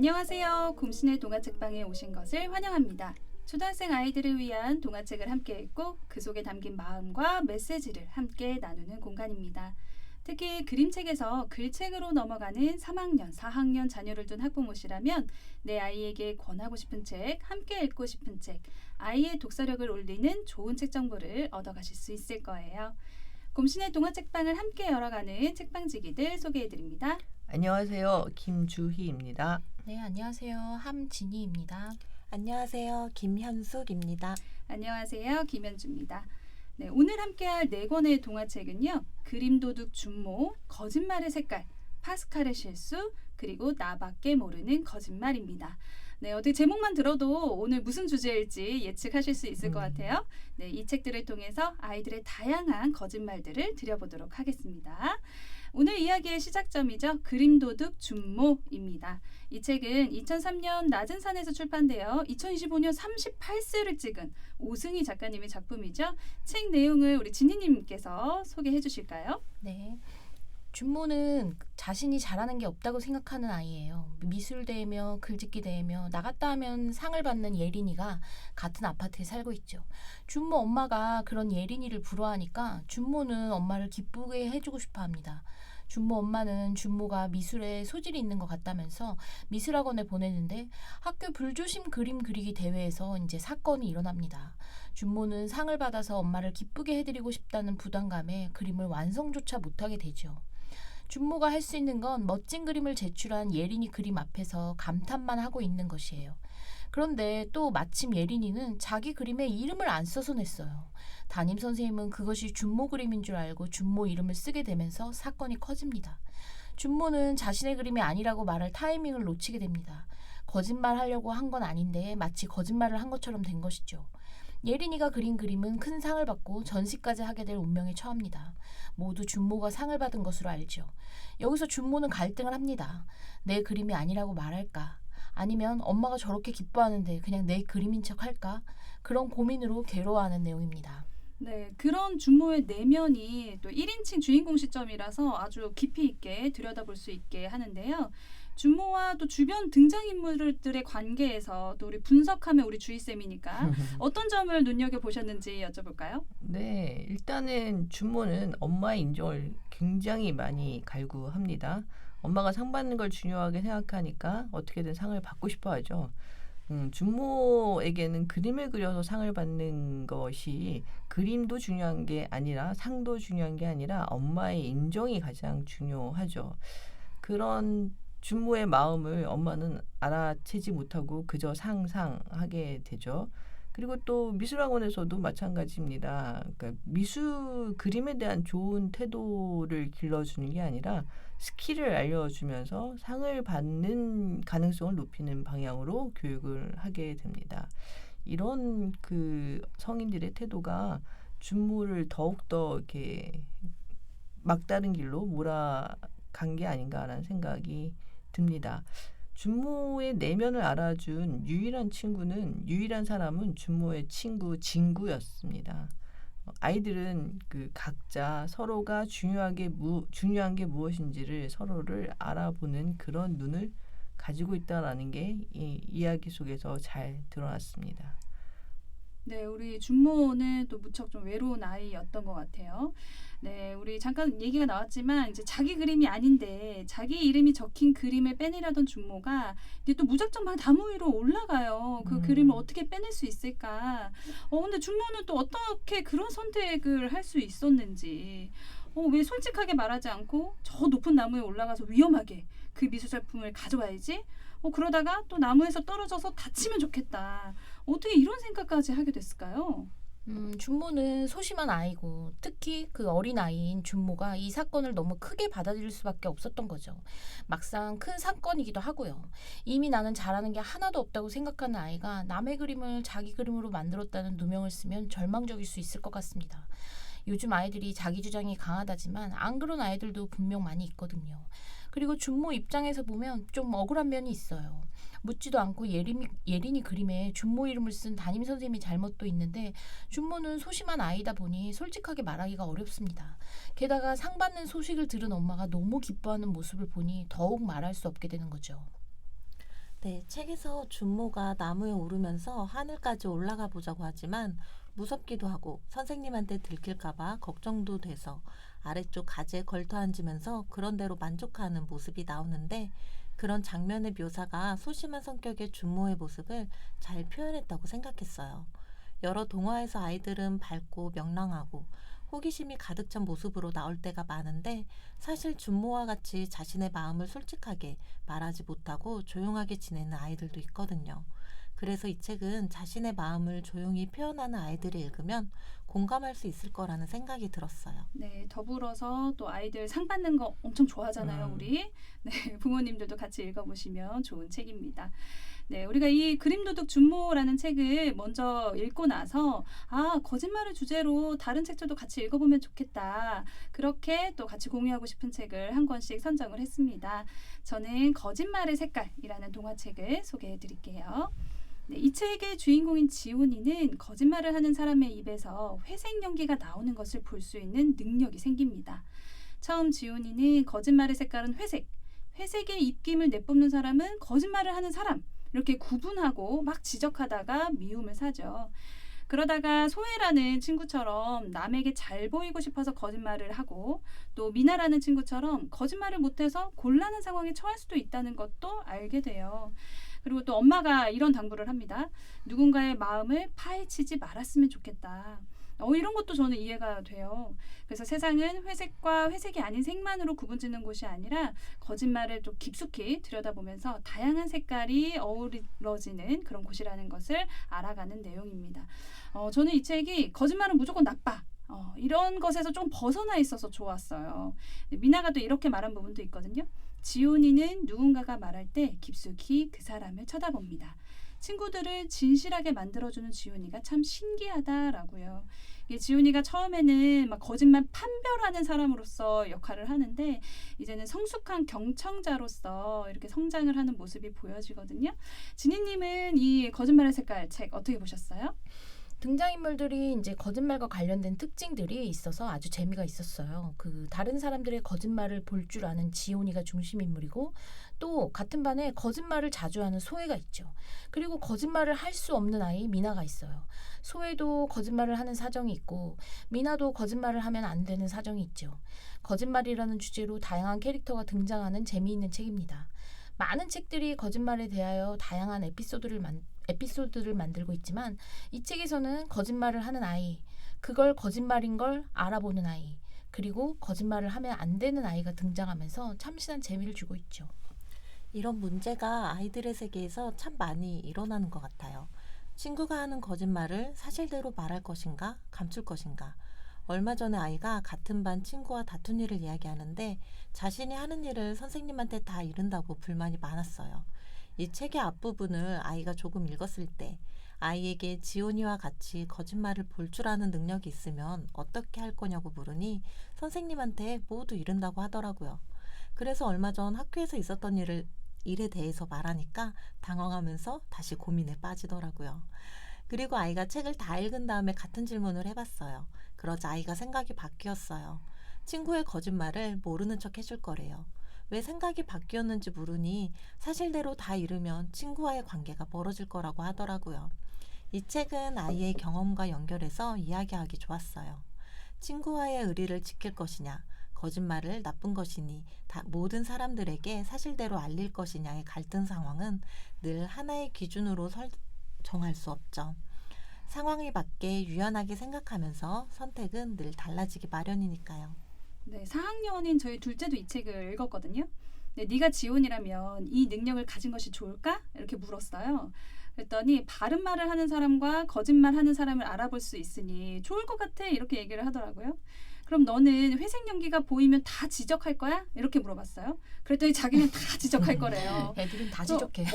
안녕하세요. 곰신의 동화책방에 오신 것을 환영합니다. 초등학생 아이들을 위한 동화책을 함께 읽고 그 속에 담긴 마음과 메시지를 함께 나누는 공간입니다. 특히 그림책에서 글책으로 넘어가는 3학년, 4학년 자녀를 둔 학부모시라면 내 아이에게 권하고 싶은 책, 함께 읽고 싶은 책, 아이의 독서력을 올리는 좋은 책 정보를 얻어가실 수 있을 거예요. 곰신의 동화책방을 함께 열어가는 책방지기들 소개해드립니다. 안녕하세요. 김주희입니다. 네, 안녕하세요. 함진희입니다. 안녕하세요. 김현숙입니다. 안녕하세요. 김현주입니다. 네, 오늘 함께할 4권의 동화책은요. 그림도둑 준모, 거짓말의 색깔, 파스칼의 실수, 그리고 나밖에 모르는 거짓말입니다. 네, 어떻게 제목만 들어도 오늘 무슨 주제일지 예측하실 수 있을 것 같아요. 네, 이 책들을 통해서 아이들의 다양한 거짓말들을 드려보도록 하겠습니다. 오늘 이야기의 시작점이죠. 그림도둑 준모입니다. 이 책은 2003년 낮은 산에서 출판되어 2025년 38세를 찍은 오승희 작가님의 작품이죠. 책 내용을 우리 진희님께서 소개해 주실까요? 네. 준모는 자신이 잘하는 게 없다고 생각하는 아이예요. 미술대회며 글짓기대회며 나갔다 하면 상을 받는 예린이가 같은 아파트에 살고 있죠. 준모 엄마가 그런 예린이를 부러워하니까 준모는 엄마를 기쁘게 해주고 싶어 합니다. 준모 엄마는 준모가 미술에 소질이 있는 것 같다면서 미술학원에 보내는데 학교 불조심 그림 그리기 대회에서 이제 사건이 일어납니다. 준모는 상을 받아서 엄마를 기쁘게 해드리고 싶다는 부담감에 그림을 완성조차 못하게 되죠. 준모가 할 수 있는 건 멋진 그림을 제출한 예린이 그림 앞에서 감탄만 하고 있는 것이에요. 그런데 또 마침 예린이는 자기 그림에 이름을 안 써서 냈어요. 담임선생님은 그것이 준모 그림인 줄 알고 준모 이름을 쓰게 되면서 사건이 커집니다. 준모는 자신의 그림이 아니라고 말할 타이밍을 놓치게 됩니다. 거짓말하려고 한 건 아닌데 마치 거짓말을 한 것처럼 된 것이죠. 예린이가 그린 그림은 큰 상을 받고 전시까지 하게 될 운명에 처합니다. 모두 준모가 상을 받은 것으로 알죠. 여기서 준모는 갈등을 합니다. 내 그림이 아니라고 말할까? 아니면 엄마가 저렇게 기뻐하는데 그냥 내 그림인 척 할까? 그런 고민으로 괴로워하는 내용입니다. 네, 그런 준모의 내면이 또 1인칭 주인공 시점이라서 아주 깊이 있게 들여다볼 수 있게 하는데요. 준모와 또 주변 등장인물들의 관계에서 또 우리 분석하면 우리 주희쌤이니까 어떤 점을 눈여겨보셨는지 여쭤볼까요? 네, 일단은 준모는 엄마의 인정을 굉장히 많이 갈구합니다. 엄마가 상 받는 걸 중요하게 생각하니까 어떻게든 상을 받고 싶어 하죠. 준모에게는 그림을 그려서 상을 받는 것이 그림도 중요한 게 아니라 상도 중요한 게 아니라 엄마의 인정이 가장 중요하죠. 그런 준모의 마음을 엄마는 알아채지 못하고 그저 상상하게 되죠. 그리고 또 미술학원에서도 마찬가지입니다. 그러니까 미술 그림에 대한 좋은 태도를 길러주는 게 아니라 스킬을 알려주면서 상을 받는 가능성을 높이는 방향으로 교육을 하게 됩니다. 이런 그 성인들의 태도가 준모를 더욱더 이렇게 막다른 길로 몰아간 게 아닌가라는 생각이 듭니다. 준모의 내면을 알아준 유일한 사람은 준모의 친구 진구였습니다. 아이들은 그 각자 서로가 중요한 게 무엇인지를 서로를 알아보는 그런 눈을 가지고 있다라는 게 이 이야기 속에서 잘 드러났습니다. 네, 우리 준모는 또 무척 좀 외로운 아이였던 것 같아요. 네, 우리 잠깐 얘기가 나왔지만 이제 자기 그림이 아닌데 자기 이름이 적힌 그림을 빼내려던 준모가 이제 또 무작정 막 나무 위로 올라가요. 그 그림을 어떻게 빼낼 수 있을까? 근데 준모는 또 어떻게 그런 선택을 할 수 있었는지. 왜 솔직하게 말하지 않고 저 높은 나무에 올라가서 위험하게 그 미술 작품을 가져와야지? 그러다가 또 나무에서 떨어져서 다치면 좋겠다. 어떻게 이런 생각까지 하게 됐을까요? 준모는 소심한 아이고 특히 그 어린 아이인 준모가 이 사건을 너무 크게 받아들일 수밖에 없었던 거죠. 막상 큰 사건이기도 하고요. 이미 나는 잘하는 게 하나도 없다고 생각하는 아이가 남의 그림을 자기 그림으로 만들었다는 누명을 쓰면 절망적일 수 있을 것 같습니다. 요즘 아이들이 자기 주장이 강하다지만 안 그런 아이들도 분명 많이 있거든요. 그리고 준모 입장에서 보면 좀 억울한 면이 있어요. 묻지도 않고 예린이 그림에 준모 이름을 쓴 담임선생님이 잘못도 있는데 준모는 소심한 아이다 보니 솔직하게 말하기가 어렵습니다. 게다가 상 받는 소식을 들은 엄마가 너무 기뻐하는 모습을 보니 더욱 말할 수 없게 되는 거죠. 네, 책에서 준모가 나무에 오르면서 하늘까지 올라가 보자고 하지만 무섭기도 하고 선생님한테 들킬까봐 걱정도 돼서 아래쪽 가지에 걸터 앉으면서 그런 대로 만족하는 모습이 나오는데 그런 장면의 묘사가 소심한 성격의 준모의 모습을 잘 표현했다고 생각했어요. 여러 동화에서 아이들은 밝고 명랑하고 호기심이 가득 찬 모습으로 나올 때가 많은데 사실 준모와 같이 자신의 마음을 솔직하게 말하지 못하고 조용하게 지내는 아이들도 있거든요. 그래서 이 책은 자신의 마음을 조용히 표현하는 아이들이 읽으면 공감할 수 있을 거라는 생각이 들었어요. 네, 더불어서 또 아이들 상 받는 거 엄청 좋아하잖아요, 우리. 네, 부모님들도 같이 읽어보시면 좋은 책입니다. 네, 우리가 이 그림도둑 준모라는 책을 먼저 읽고 나서 거짓말을 주제로 다른 책들도 같이 읽어보면 좋겠다. 그렇게 또 같이 공유하고 싶은 책을 한 권씩 선정을 했습니다. 저는 거짓말의 색깔이라는 동화책을 소개해 드릴게요. 네, 이 책의 주인공인 지온이는 거짓말을 하는 사람의 입에서 회색 연기가 나오는 것을 볼 수 있는 능력이 생깁니다. 처음 지온이는 거짓말의 색깔은 회색, 회색의 입김을 내뿜는 사람은 거짓말을 하는 사람, 이렇게 구분하고 막 지적하다가 미움을 사죠. 그러다가 소혜라는 친구처럼 남에게 잘 보이고 싶어서 거짓말을 하고 또 미나라는 친구처럼 거짓말을 못해서 곤란한 상황에 처할 수도 있다는 것도 알게 돼요. 그리고 또 엄마가 이런 당부를 합니다. 누군가의 마음을 파헤치지 말았으면 좋겠다. 이런 것도 저는 이해가 돼요. 그래서 세상은 회색과 회색이 아닌 색만으로 구분짓는 곳이 아니라 거짓말을 좀 깊숙이 들여다보면서 다양한 색깔이 어우러지는 그런 곳이라는 것을 알아가는 내용입니다. 저는 이 책이 거짓말은 무조건 나빠. 이런 것에서 좀 벗어나 있어서 좋았어요. 미나가 또 이렇게 말한 부분도 있거든요. 지온이는 누군가가 말할 때 깊숙이 그 사람을 쳐다봅니다. 친구들을 진실하게 만들어주는 지훈이가 참 신기하다라고요. 지훈이가 처음에는 막 거짓말 판별하는 사람으로서 역할을 하는데 이제는 성숙한 경청자로서 이렇게 성장을 하는 모습이 보여지거든요. 진희님은 이 거짓말의 색깔 책 어떻게 보셨어요? 등장인물들이 이제 거짓말과 관련된 특징들이 있어서 아주 재미가 있었어요. 그 다른 사람들의 거짓말을 볼 줄 아는 지온이가 중심 인물이고 또 같은 반에 거짓말을 자주 하는 소혜가 있죠. 그리고 거짓말을 할 수 없는 아이 미나가 있어요. 소혜도 거짓말을 하는 사정이 있고 미나도 거짓말을 하면 안 되는 사정이 있죠. 거짓말이라는 주제로 다양한 캐릭터가 등장하는 재미있는 책입니다. 많은 책들이 거짓말에 대하여 다양한 에피소드를 만들고 있지만 이 책에서는 거짓말을 하는 아이, 그걸 거짓말인 걸 알아보는 아이, 그리고 거짓말을 하면 안 되는 아이가 등장하면서 참신한 재미를 주고 있죠. 이런 문제가 아이들의 세계에서 참 많이 일어나는 것 같아요. 친구가 하는 거짓말을 사실대로 말할 것인가, 감출 것인가. 얼마 전에 아이가 같은 반 친구와 다툰 일을 이야기하는데 자신이 하는 일을 선생님한테 다 이른다고 불만이 많았어요. 이 책의 앞부분을 아이가 조금 읽었을 때 아이에게 지온이와 같이 거짓말을 볼 줄 아는 능력이 있으면 어떻게 할 거냐고 물으니 선생님한테 모두 이른다고 하더라고요. 그래서 얼마 전 학교에서 있었던 일에 대해서 말하니까 당황하면서 다시 고민에 빠지더라고요. 그리고 아이가 책을 다 읽은 다음에 같은 질문을 해봤어요. 그러자 아이가 생각이 바뀌었어요. 친구의 거짓말을 모르는 척 해줄 거래요. 왜 생각이 바뀌었는지 물으니 사실대로 다 이르면 친구와의 관계가 멀어질 거라고 하더라고요. 이 책은 아이의 경험과 연결해서 이야기하기 좋았어요. 친구와의 의리를 지킬 것이냐, 거짓말을 나쁜 것이니 모든 사람들에게 사실대로 알릴 것이냐의 갈등 상황은 늘 하나의 기준으로 정할 수 없죠. 상황에 맞게 유연하게 생각하면서 선택은 늘 달라지기 마련이니까요. 네, 4학년인 저희 둘째도 이 책을 읽었거든요. 네, 네가 지온이라면 이 능력을 가진 것이 좋을까? 이렇게 물었어요. 그랬더니 바른 말을 하는 사람과 거짓말하는 사람을 알아볼 수 있으니 좋을 것 같아 이렇게 얘기를 하더라고요. 그럼 너는 회색 연기가 보이면 다 지적할 거야? 이렇게 물어봤어요. 그랬더니 자기는 다 지적할 거래요. 애들은 다 지적해.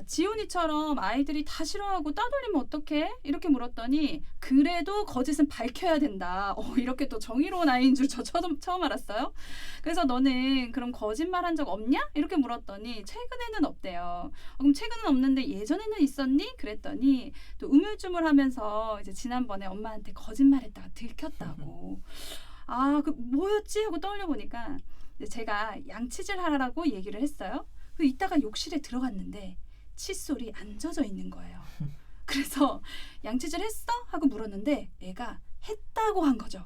지온이처럼 아이들이 다 싫어하고 따돌리면 어떡해? 이렇게 물었더니 그래도 거짓은 밝혀야 된다. 이렇게 또 정의로운 아이인 줄 저 처음 알았어요. 그래서 너는 그럼 거짓말한 적 없냐? 이렇게 물었더니 최근에는 없대요. 그럼 최근은 없는데 예전에는 있었니? 그랬더니 또 우물쭈물하면서 이제 지난번에 엄마한테 거짓말했다가 들켰다고. 그 뭐였지? 하고 떠올려 보니까 제가 양치질 하라고 얘기를 했어요. 그 이따가 욕실에 들어갔는데 칫솔이 안 젖어 있는 거예요. 그래서 양치질 했어? 하고 물었는데 애가 했다고 한 거죠.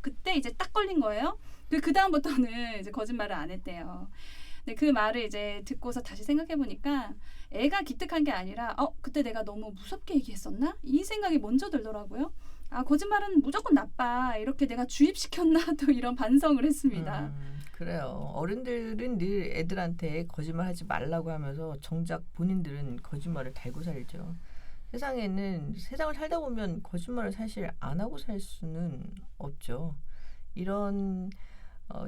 그때 이제 딱 걸린 거예요. 그 다음부터는 이제 거짓말을 안 했대요. 근데 그 말을 이제 듣고서 다시 생각해 보니까 애가 기특한 게 아니라 그때 내가 너무 무섭게 얘기했었나? 이 생각이 먼저 들더라고요. 아, 거짓말은 무조건 나빠. 이렇게 내가 주입시켰나? 또 이런 반성을 했습니다. 그래요. 어른들은 늘 애들한테 거짓말하지 말라고 하면서 정작 본인들은 거짓말을 달고 살죠. 세상을 살다 보면 거짓말을 사실 안 하고 살 수는 없죠. 이런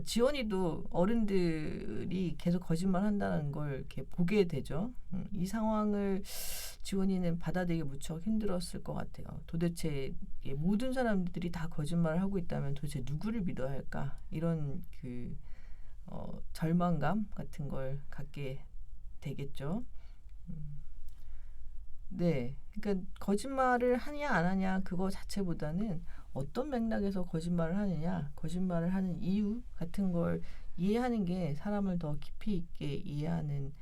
지원이도 어른들이 계속 거짓말 한다는 걸 이렇게 보게 되죠. 이 상황을 지원이는 받아들이기 무척 힘들었을 것 같아요. 도대체 모든 사람들이 다 거짓말을 하고 있다면 도대체 누구를 믿어야 할까? 이런 절망감 같은 걸 갖게 되겠죠. 네, 그러니까 거짓말을 하냐 안 하냐 그거 자체보다는 어떤 맥락에서 거짓말을 하느냐, 거짓말을 하는 이유 같은 걸 이해하는 게 사람을 더 깊이 있게 이해하는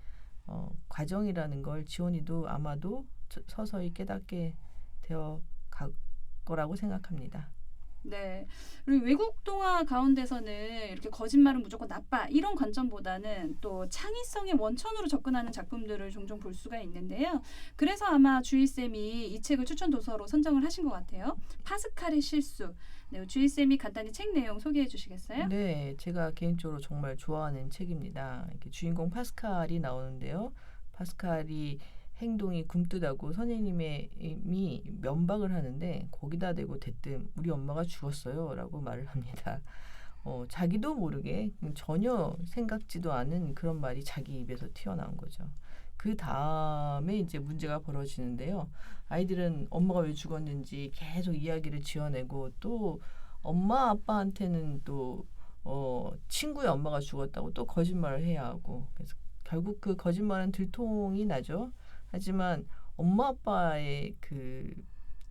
과정이라는 걸 지원이도 아마도 서서히 깨닫게 되어 갈 거라고 생각합니다. 네. 그리고 외국 동화 가운데서는 이렇게 거짓말은 무조건 나빠 이런 관점보다는 또 창의성의 원천으로 접근하는 작품들을 종종 볼 수가 있는데요. 그래서 아마 주희쌤이 이 책을 추천 도서로 선정을 하신 것 같아요. 파스칼의 실수. 네, 주희쌤이 간단히 책 내용 소개해 주시겠어요? 네, 제가 개인적으로 정말 좋아하는 책입니다. 이렇게 주인공 파스칼이 나오는데요. 파스칼이 행동이 굼뜨다고 선생님이 면박을 하는데 거기다 대고 대뜸 우리 엄마가 죽었어요 라고 말을 합니다. 자기도 모르게 전혀 생각지도 않은 그런 말이 자기 입에서 튀어나온 거죠. 그 다음에 이제 문제가 벌어지는데요. 아이들은 엄마가 왜 죽었는지 계속 이야기를 지어내고 또 엄마 아빠한테는 또 친구의 엄마가 죽었다고 또 거짓말을 해야 하고 그래서 결국 그 거짓말은 들통이 나죠. 하지만 엄마 아빠의 그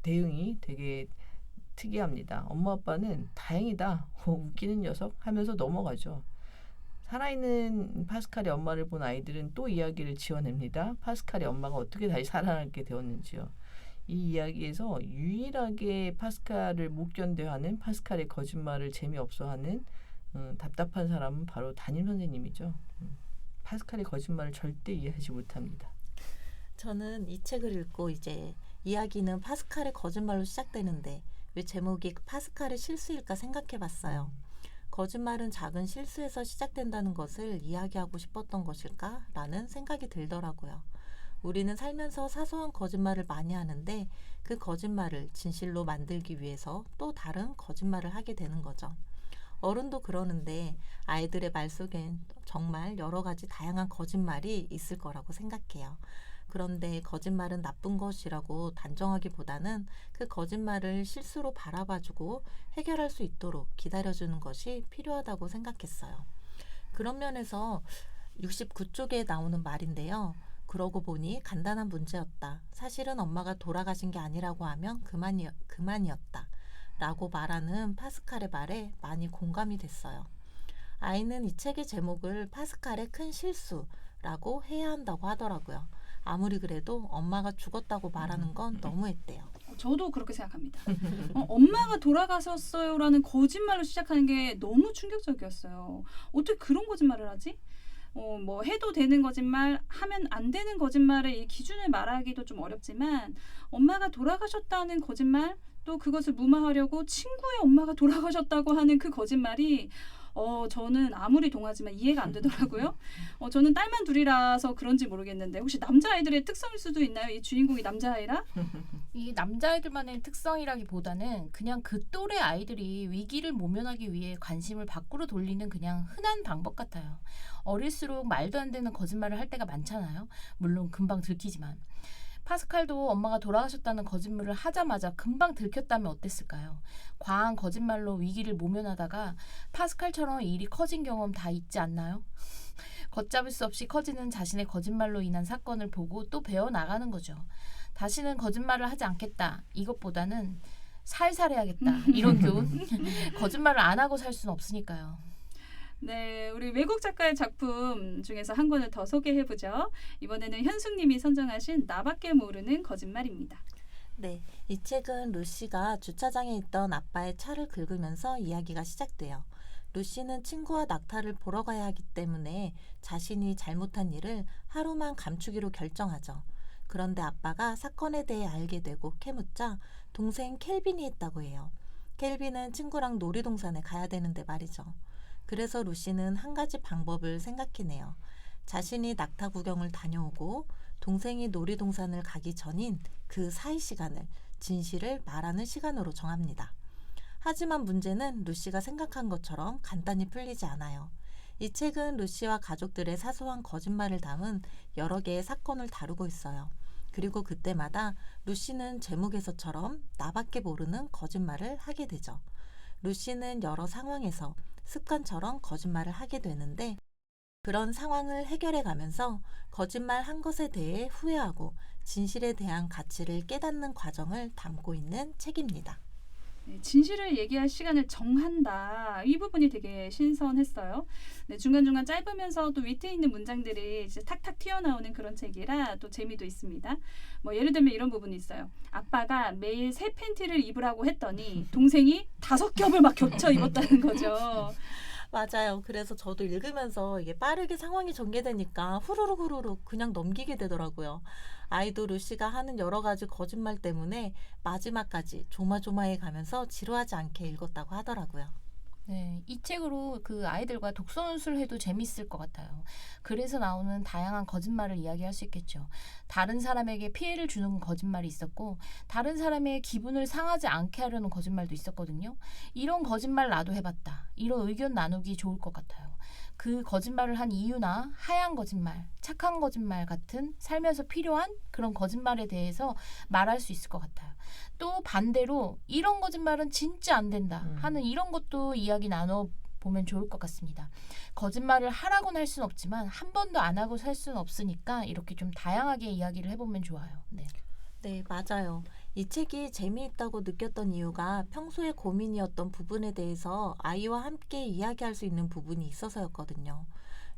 대응이 되게 특이합니다. 엄마 아빠는 다행이다. 웃기는 녀석 하면서 넘어가죠. 살아있는 파스칼의 엄마를 본 아이들은 또 이야기를 지어냅니다. 파스칼의 엄마가 어떻게 다시 살아나게 되었는지요. 이 이야기에서 유일하게 파스칼을 못 견뎌하는 파스칼의 거짓말을 재미없어하는 답답한 사람은 바로 담임 선생님이죠. 파스칼의 거짓말을 절대 이해하지 못합니다. 저는 이 책을 읽고 이제 이야기는 파스칼의 거짓말로 시작되는데 왜 제목이 파스칼의 실수일까 생각해봤어요. 거짓말은 작은 실수에서 시작된다는 것을 이야기하고 싶었던 것일까? 라는 생각이 들더라고요. 우리는 살면서 사소한 거짓말을 많이 하는데 그 거짓말을 진실로 만들기 위해서 또 다른 거짓말을 하게 되는 거죠. 어른도 그러는데 아이들의 말 속엔 정말 여러 가지 다양한 거짓말이 있을 거라고 생각해요. 그런데 거짓말은 나쁜 것이라고 단정하기보다는 그 거짓말을 실수로 바라봐주고 해결할 수 있도록 기다려주는 것이 필요하다고 생각했어요. 그런 면에서 69쪽에 나오는 말인데요. 그러고 보니 간단한 문제였다. 사실은 엄마가 돌아가신 게 아니라고 하면 그만이었다. 라고 말하는 파스칼의 말에 많이 공감이 됐어요. 아이는 이 책의 제목을 파스칼의 큰 실수라고 해야 한다고 하더라고요. 아무리 그래도 엄마가 죽었다고 말하는 건 너무했대요. 저도 그렇게 생각합니다. 엄마가 돌아가셨어요라는 거짓말로 시작하는 게 너무 충격적이었어요. 어떻게 그런 거짓말을 하지? 뭐 해도 되는 거짓말, 하면 안 되는 거짓말의 이 기준을 말하기도 좀 어렵지만 엄마가 돌아가셨다는 거짓말, 또 그것을 무마하려고 친구의 엄마가 돌아가셨다고 하는 그 거짓말이 저는 아무리 동하지만 이해가 안 되더라고요. 저는 딸만 둘이라서 그런지 모르겠는데 혹시 남자아이들의 특성일 수도 있나요? 이 주인공이 남자아이라? 이 남자아이들만의 특성이라기보다는 그냥 그 또래 아이들이 위기를 모면하기 위해 관심을 밖으로 돌리는 그냥 흔한 방법 같아요. 어릴수록 말도 안 되는 거짓말을 할 때가 많잖아요. 물론 금방 들키지만. 파스칼도 엄마가 돌아가셨다는 거짓말을 하자마자 금방 들켰다면 어땠을까요? 과한 거짓말로 위기를 모면하다가 파스칼처럼 일이 커진 경험 다 있지 않나요? 걷잡을 수 없이 커지는 자신의 거짓말로 인한 사건을 보고 또 배워나가는 거죠. 다시는 거짓말을 하지 않겠다. 이것보다는 살살 해야겠다. 이런 교훈. 거짓말을 안 하고 살 수는 없으니까요. 네, 우리 외국 작가의 작품 중에서 한 권을 더 소개해보죠. 이번에는 현숙님이 선정하신 나밖에 모르는 거짓말입니다. 네, 이 책은 루시가 주차장에 있던 아빠의 차를 긁으면서 이야기가 시작돼요. 루시는 친구와 낙타를 보러 가야 하기 때문에 자신이 잘못한 일을 하루만 감추기로 결정하죠. 그런데 아빠가 사건에 대해 알게 되고 캐묻자 동생 켈빈이 했다고 해요. 켈빈은 친구랑 놀이동산에 가야 되는데 말이죠. 그래서 루시는 한 가지 방법을 생각해내요. 자신이 낙타 구경을 다녀오고 동생이 놀이동산을 가기 전인 그 사이 시간을 진실을 말하는 시간으로 정합니다. 하지만 문제는 루시가 생각한 것처럼 간단히 풀리지 않아요. 이 책은 루시와 가족들의 사소한 거짓말을 담은 여러 개의 사건을 다루고 있어요. 그리고 그때마다 루시는 제목에서처럼 나밖에 모르는 거짓말을 하게 되죠. 루시는 여러 상황에서 습관처럼 거짓말을 하게 되는데 그런 상황을 해결해 가면서 거짓말 한 것에 대해 후회하고 진실에 대한 가치를 깨닫는 과정을 담고 있는 책입니다. 네, 진실을 얘기할 시간을 정한다. 이 부분이 되게 신선했어요. 네, 중간중간 짧으면서 또 위트 있는 문장들이 이제 탁탁 튀어나오는 그런 책이라 또 재미도 있습니다. 뭐 예를 들면 이런 부분이 있어요. 아빠가 매일 새 팬티를 입으라고 했더니 동생이 5겹을 막 겹쳐 입었다는 거죠. 맞아요. 그래서 저도 읽으면서 이게 빠르게 상황이 전개되니까 후루룩 그냥 넘기게 되더라고요. 아이도 루시가 하는 여러 가지 거짓말 때문에 마지막까지 조마조마해 가면서 지루하지 않게 읽었다고 하더라고요. 네, 이 책으로 그 아이들과 독서연수를 해도 재밌을 것 같아요. 그래서 나오는 다양한 거짓말을 이야기할 수 있겠죠. 다른 사람에게 피해를 주는 거짓말이 있었고 다른 사람의 기분을 상하지 않게 하려는 거짓말도 있었거든요. 이런 거짓말 나도 해봤다. 이런 의견 나누기 좋을 것 같아요. 그 거짓말을 한 이유나 하얀 거짓말, 착한 거짓말 같은 살면서 필요한 그런 거짓말에 대해서 말할 수 있을 것 같아요. 또 반대로 이런 거짓말은 진짜 안 된다 하는 이런 것도 이야기 나눠 보면 좋을 것 같습니다. 거짓말을 하라고는 할 수는 없지만 한 번도 안 하고 살 수는 없으니까 이렇게 좀 다양하게 이야기를 해보면 좋아요. 네. 네, 맞아요. 이 책이 재미있다고 느꼈던 이유가 평소에 고민이었던 부분에 대해서 아이와 함께 이야기할 수 있는 부분이 있어서였거든요.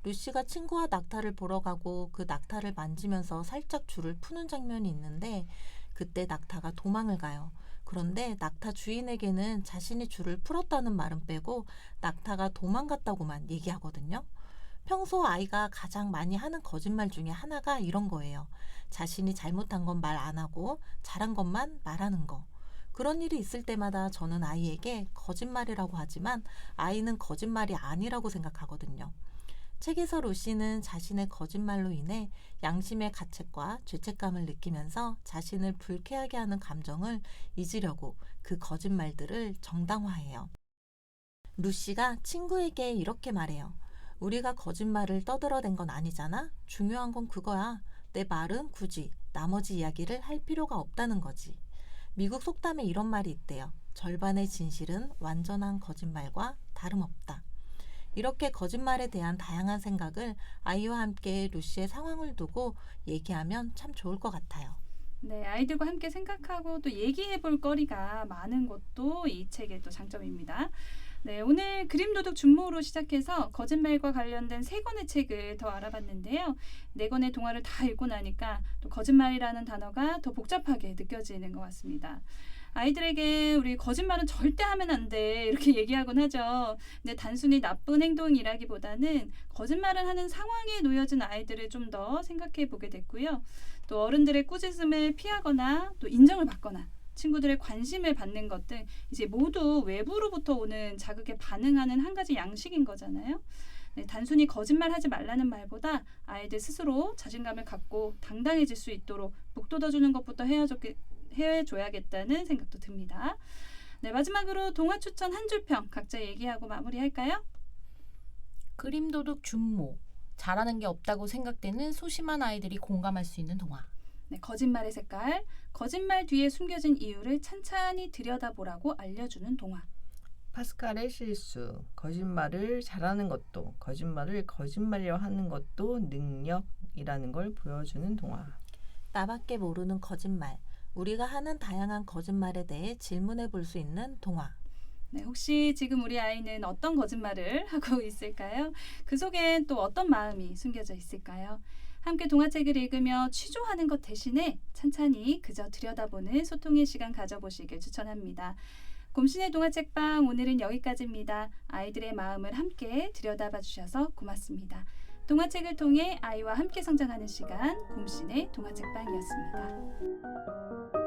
루시가 친구와 낙타를 보러 가고 그 낙타를 만지면서 살짝 줄을 푸는 장면이 있는데 그때 낙타가 도망을 가요. 그런데 낙타 주인에게는 자신이 줄을 풀었다는 말은 빼고 낙타가 도망갔다고만 얘기하거든요. 평소 아이가 가장 많이 하는 거짓말 중에 하나가 이런 거예요. 자신이 잘못한 건 말 안 하고 잘한 것만 말하는 거. 그런 일이 있을 때마다 저는 아이에게 거짓말이라고 하지만 아이는 거짓말이 아니라고 생각하거든요. 책에서 루시는 자신의 거짓말로 인해 양심의 가책과 죄책감을 느끼면서 자신을 불쾌하게 하는 감정을 잊으려고 그 거짓말들을 정당화해요. 루시가 친구에게 이렇게 말해요. 우리가 거짓말을 떠들어댄 건 아니잖아? 중요한 건 그거야. 내 말은 굳이 나머지 이야기를 할 필요가 없다는 거지. 미국 속담에 이런 말이 있대요. 절반의 진실은 완전한 거짓말과 다름없다. 이렇게 거짓말에 대한 다양한 생각을 아이와 함께 루시의 상황을 두고 얘기하면 참 좋을 것 같아요. 네, 아이들과 함께 생각하고 또 얘기해 볼 거리가 많은 것도 이 책의 또 장점입니다. 네, 오늘 그림도둑 준모로 시작해서 거짓말과 관련된 3권의 책을 더 알아봤는데요. 4권의 동화를 다 읽고 나니까 또 거짓말이라는 단어가 더 복잡하게 느껴지는 것 같습니다. 아이들에게 우리 거짓말은 절대 하면 안 돼 이렇게 얘기하곤 하죠. 근데 단순히 나쁜 행동이라기보다는 거짓말을 하는 상황에 놓여진 아이들을 좀 더 생각해 보게 됐고요. 또 어른들의 꾸짖음을 피하거나 또 인정을 받거나 친구들의 관심을 받는 것 등 이제 모두 외부로부터 오는 자극에 반응하는 한 가지 양식인 거잖아요. 네, 단순히 거짓말하지 말라는 말보다 아이들 스스로 자신감을 갖고 당당해질 수 있도록 북돋아주는 것부터 해줘야겠다는 생각도 듭니다. 네, 마지막으로 동화 추천 한 줄평 각자 얘기하고 마무리할까요? 그림도둑 준모. 잘하는 게 없다고 생각되는 소심한 아이들이 공감할 수 있는 동화. 네, 거짓말의 색깔, 거짓말 뒤에 숨겨진 이유를 찬찬히 들여다보라고 알려주는 동화. 파스칼의 실수, 거짓말을 잘하는 것도 거짓말을 거짓말로 하는 것도 능력이라는 걸 보여주는 동화. 나밖에 모르는 거짓말, 우리가 하는 다양한 거짓말에 대해 질문해 볼 수 있는 동화. 네, 혹시 지금 우리 아이는 어떤 거짓말을 하고 있을까요? 그 속엔 또 어떤 마음이 숨겨져 있을까요? 함께 동화책을 읽으며 취조하는 것 대신에 찬찬히 그저 들여다보는 소통의 시간 가져보시길 추천합니다. 곰신의 동화책방 오늘은 여기까지입니다. 아이들의 마음을 함께 들여다봐 주셔서 고맙습니다. 동화책을 통해 아이와 함께 성장하는 시간 곰신의 동화책방이었습니다.